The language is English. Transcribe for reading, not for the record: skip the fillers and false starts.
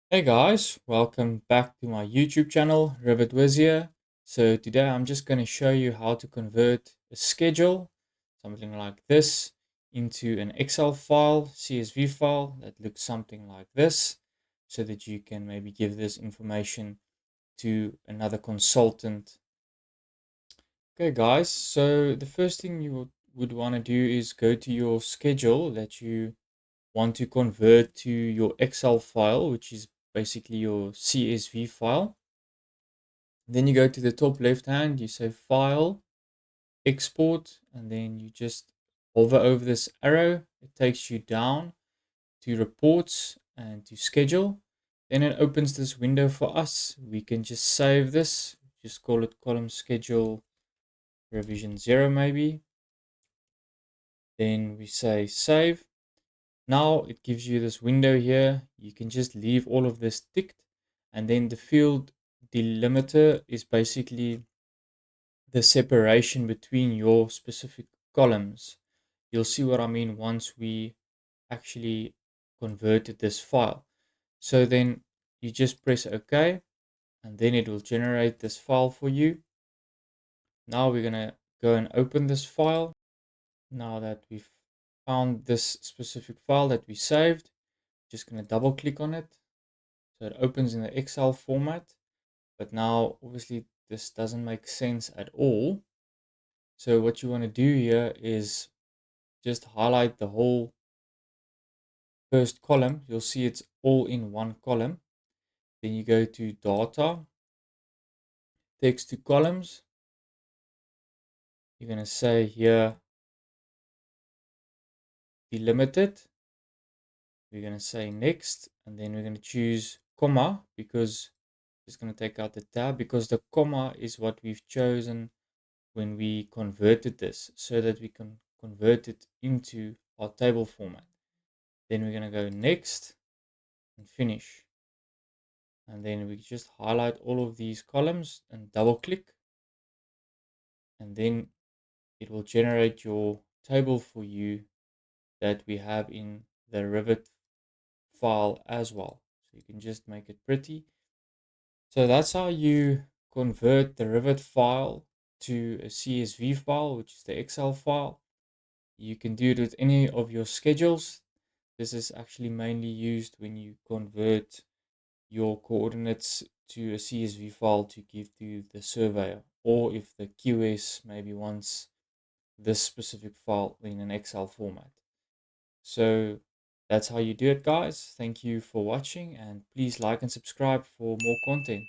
Hey guys, welcome back to my YouTube channel, Revit here. So today I'm just going to show you how to convert a schedule, something like this, into an Excel file, CSV file that looks something like this, so that you can maybe give this information to another consultant. Okay guys, so the first thing you would want to do is go to your schedule that you want to convert to your Excel file, which is basically your CSV file. Then you go to the top left hand, you say File, Export, and then you just hover over this arrow. It takes you down to Reports and to Schedule. Then it opens this window for us. We can just save this, just call it column schedule revision 0 maybe. Then we say save. Now it gives you this window here. You can just leave all of this ticked, and then the field delimiter is basically the separation between your specific columns. You'll see what I mean once we actually converted this file. So then you just press OK, and then it will generate this file for you. Now we're going to go and open this file. Now that we've found this specific file that we saved, just going to double click on it. So it opens in the Excel format, but now obviously this doesn't make sense at all. So what you want to do here is just highlight the whole first column. You'll see it's all in one column. Then you go to data, text to columns. You're going to say here delimited. We're going to say next, and then we're going to choose comma because it's going to take out the tab, because the comma is what we've chosen when we converted this, so that we can convert it into our table format. Then we're going to go next and finish. And then we just highlight all of these columns and double click. And then it will generate your table for you that we have in the Revit file as well. So you can just make it pretty. So that's how you convert the Revit file to a CSV file, which is the Excel file. You can do it with any of your schedules. This is actually mainly used when you convert your coordinates to a CSV file to give to the surveyor, or if the QS maybe wants this specific file in an Excel format. So that's how you do it, guys. Thank you for watching, and please like and subscribe for more content.